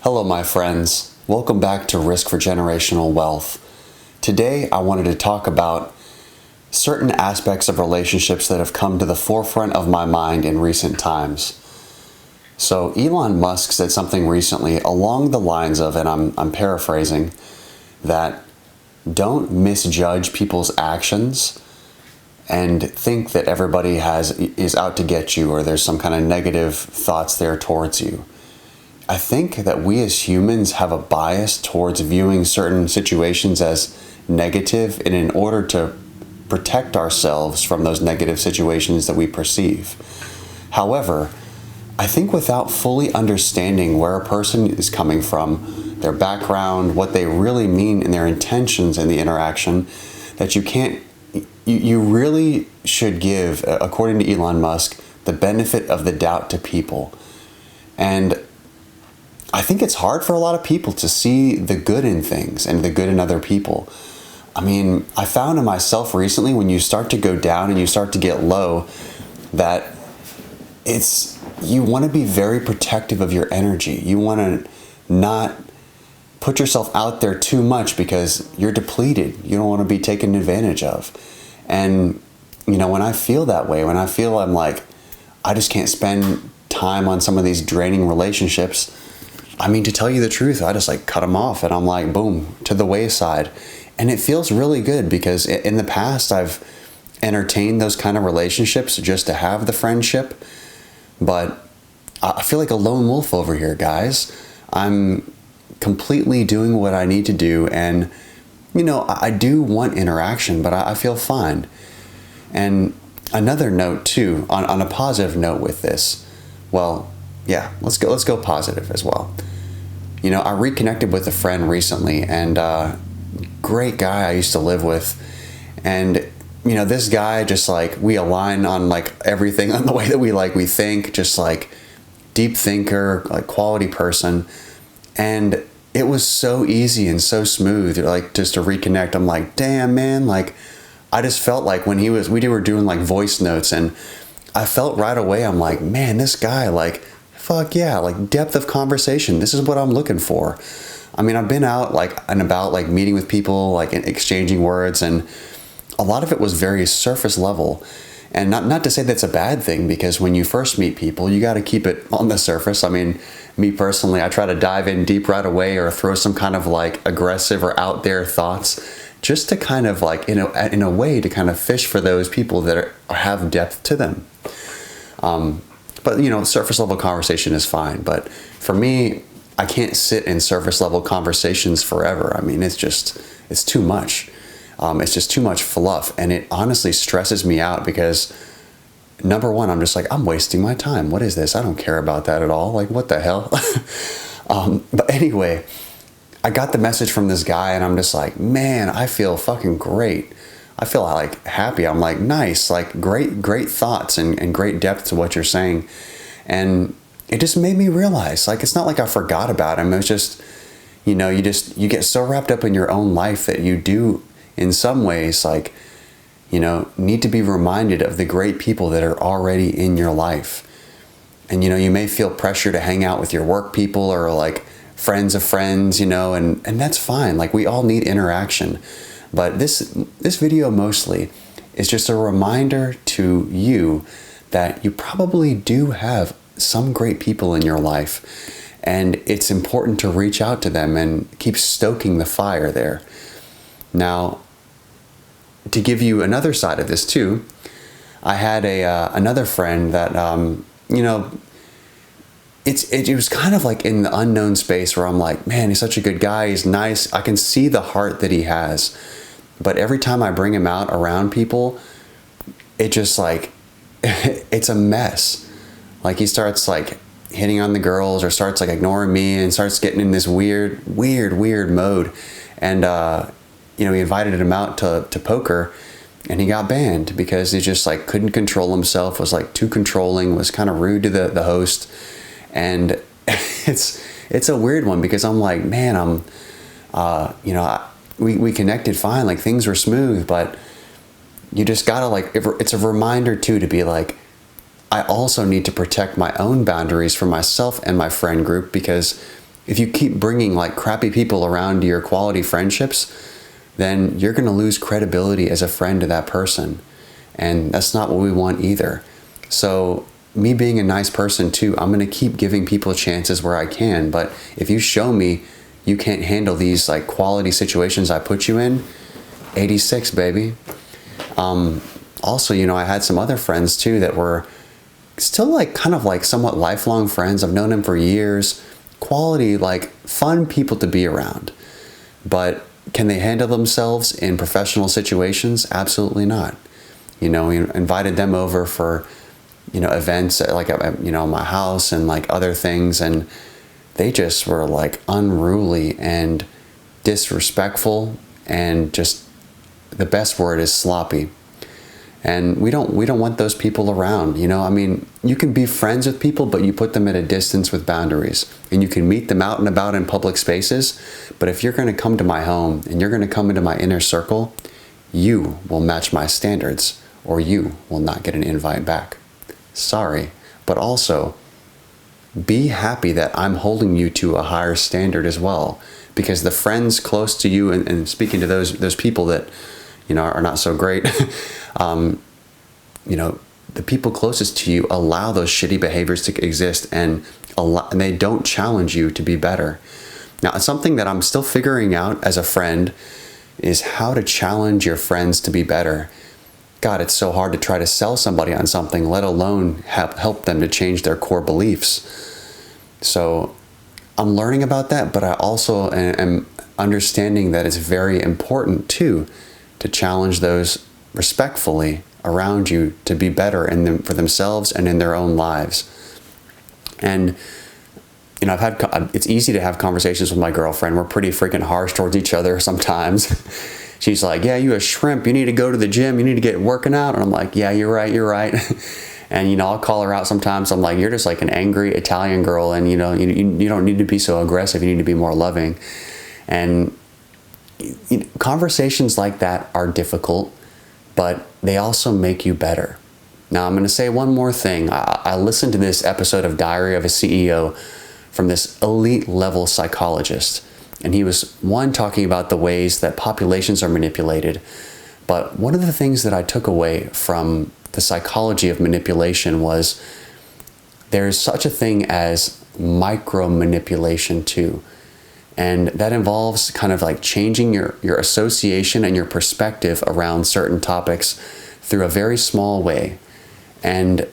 Hello, my friends. Welcome back to Risk for Generational Wealth. Today, I wanted to talk about certain aspects of relationships that have come to the forefront of my mind in recent times. So, Elon Musk said something recently along the lines of, and I'm paraphrasing, that don't misjudge people's actions and think that everybody is out to get you or there's some kind of negative thoughts there towards you. I think that we as humans have a bias towards viewing certain situations as negative, and in order to protect ourselves from those negative situations that we perceive. However, I think without fully understanding where a person is coming from, their background, what they really mean and their intentions in the interaction, that you really should give, according to Elon Musk, the benefit of the doubt to people. And I think it's hard for a lot of people to see the good in things and the good in other people. I mean, I found in myself recently, when you start to go down and you start to get low, that you want to be very protective of your energy. You want to not put yourself out there too much because you're depleted. You don't want to be taken advantage of. And, when I feel that way, when I feel I'm like, I just can't spend time on some of these draining relationships, to tell you the truth, I just cut them off and I'm like, boom, to the wayside. And it feels really good because in the past I've entertained those kind of relationships just to have the friendship. But I feel like a lone wolf over here, guys. I'm completely doing what I need to do. And, I do want interaction, but I feel fine. And another note too, on a positive note with this, let's go positive as well. I reconnected with a friend recently, and great guy I used to live with. And, this guy just we align on everything, on the way that we think, just deep thinker, quality person. And it was so easy and so smooth, just to reconnect. I'm like, damn, man, I just felt like when we were doing voice notes, and I felt right away, I'm like, man, this guy, fuck yeah, depth of conversation. This is what I'm looking for. I've been out and about, meeting with people, exchanging words, and a lot of it was very surface level. And not to say that's a bad thing, because when you first meet people, you got to keep it on the surface. Me personally, I try to dive in deep right away, or throw some kind of aggressive or out there thoughts, just to kind of in a way to kind of fish for those people that have depth to them. But surface level conversation is fine. But for me, I can't sit in surface level conversations forever. It's too much. It's just too much fluff, and it honestly stresses me out because, number one, I'm just I'm wasting my time. What is this? I don't care about that at all. What the hell? But anyway, I got the message from this guy, and I'm just man, I feel fucking great. I feel happy. I'm nice, great thoughts and great depth to what you're saying. And it just made me realize, it's not I forgot about him. It was just, you get so wrapped up in your own life that you do, in some ways, need to be reminded of the great people that are already in your life. And, you may feel pressure to hang out with your work people or friends of friends, and that's fine. We all need interaction. But this video mostly is just a reminder to you that you probably do have some great people in your life, and it's important to reach out to them and keep stoking the fire there. Now, to give you another side of this too, I had another friend that it was kind of in the unknown space where I'm man, he's such a good guy, he's nice, I can see the heart that he has. But every time I bring him out around people, it just it's a mess. He starts hitting on the girls, or starts ignoring me, and starts getting in this weird mode. And we invited him out to poker, and he got banned because he just couldn't control himself, was too controlling, was kind of rude to the host. And it's a weird one because I'm man, we connected fine, things were smooth, but you just gotta it's a reminder too to be I also need to protect my own boundaries for myself and my friend group, because if you keep bringing like crappy people around to your quality friendships, then you're going to lose credibility as a friend to that person. And that's not what we want either. So me being a nice person too, I'm going to keep giving people chances where I can. But if you show me you can't handle these like quality situations I put you in, 86, baby. Also, I had some other friends too that were still like kind of like somewhat lifelong friends. I've known them for years. Quality, like fun people to be around. But can they handle themselves in professional situations? Absolutely not. We invited them over for, events like at, my house and like other things. And they just were like unruly and disrespectful, and just the best word is sloppy. And we don't want those people around. You can be friends with people, but you put them at a distance with boundaries. And you can meet them out and about in public spaces. But if you're going to come to my home and you're going to come into my inner circle, you will match my standards, or you will not get an invite back. Sorry. But also, be happy that I'm holding you to a higher standard as well. Because the friends close to you, and speaking to those people that are not so great, the people closest to you allow those shitty behaviors to exist, and they don't challenge you to be better. Now, something that I'm still figuring out as a friend is how to challenge your friends to be better. God, it's so hard to try to sell somebody on something, let alone help them to change their core beliefs. So I'm learning about that, but I also am understanding that it's very important too to challenge those respectfully around you to be better for themselves and in their own lives. And it's easy to have conversations with my girlfriend. We're pretty freaking harsh towards each other sometimes. She's like, yeah, you a shrimp. You need to go to the gym. You need to get working out. And I'm like, yeah, you're right. And, I'll call her out sometimes. I'm like, you're just like an angry Italian girl. And, you don't need to be so aggressive. You need to be more loving. And conversations like that are difficult, but they also make you better. Now, I'm going to say one more thing. I listened to this episode of Diary of a CEO from this elite level psychologist. And he was, talking about the ways that populations are manipulated. But one of the things that I took away from the psychology of manipulation was there's such a thing as micro manipulation too. And that involves kind of like changing your association and your perspective around certain topics through a very small way. And,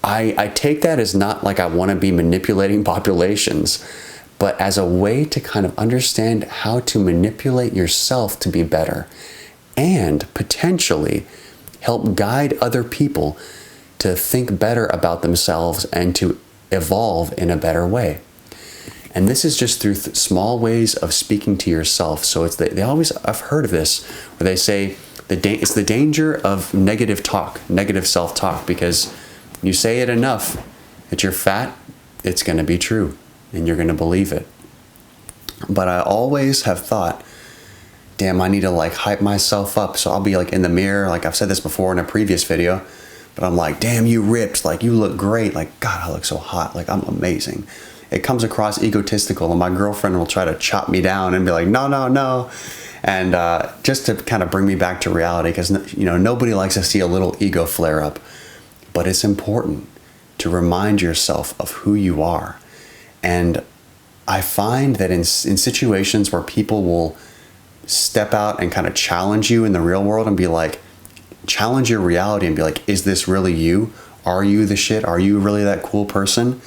I take that as not like I want to be manipulating populations, but as a way to kind of understand how to manipulate yourself to be better and potentially help guide other people to think better about themselves and to evolve in a better way. And this is just through small ways of speaking to yourself. So I've heard of this, where they say it's the danger of negative self-talk, because you say it enough that you're fat, it's going to be true, and you're going to believe it. But I always have thought, damn, I need to like hype myself up. So I'll be like in the mirror, like I've said this before in a previous video, but I'm like, damn, you ripped, like you look great, like God, I look so hot, like I'm amazing. It comes across egotistical, and my girlfriend will try to chop me down and be like, no. And just to kind of bring me back to reality, because nobody likes to see a little ego flare up. But it's important to remind yourself of who you are. And I find that in situations where people will step out and kind of challenge you in the real world and be like, challenge your reality and be like, is this really you? Are you the shit? Are you really that cool person?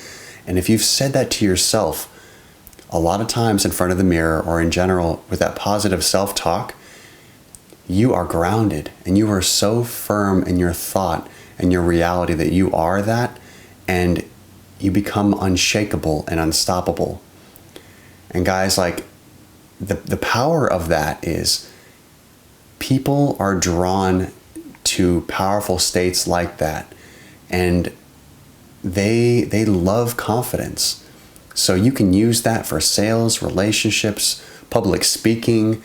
And if you've said that to yourself a lot of times in front of the mirror, or in general with that positive self-talk, you are grounded and you are so firm in your thought and your reality that you are that, and you become unshakable and unstoppable. And guys, like the power of that is people are drawn to powerful states like that, and they love confidence. So you can use that for sales, relationships, public speaking.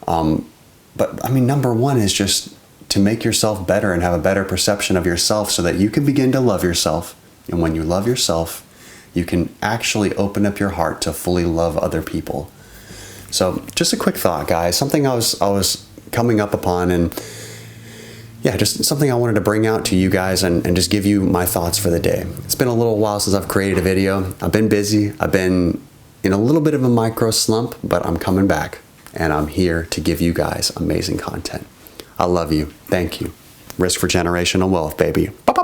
But I mean, number one is just to make yourself better and have a better perception of yourself so that you can begin to love yourself. And when you love yourself, you can actually open up your heart to fully love other people. So just a quick thought, guys, something I was coming up upon, and yeah, just something I wanted to bring out to you guys and just give you my thoughts for the day. It's been a little while since I've created a video. I've been busy. I've been in a little bit of a micro slump, but I'm coming back and I'm here to give you guys amazing content. I love you. Thank you. Risk for generational wealth, baby. Bye-bye.